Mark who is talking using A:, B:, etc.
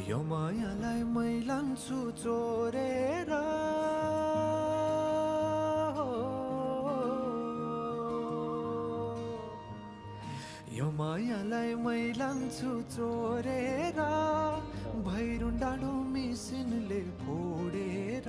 A: यो मायालाई मै लान्छु चोरेर हो। यो मायालाई मै लान्छु चोरेर भैरुन डाँडो मिसिनले फोडेर।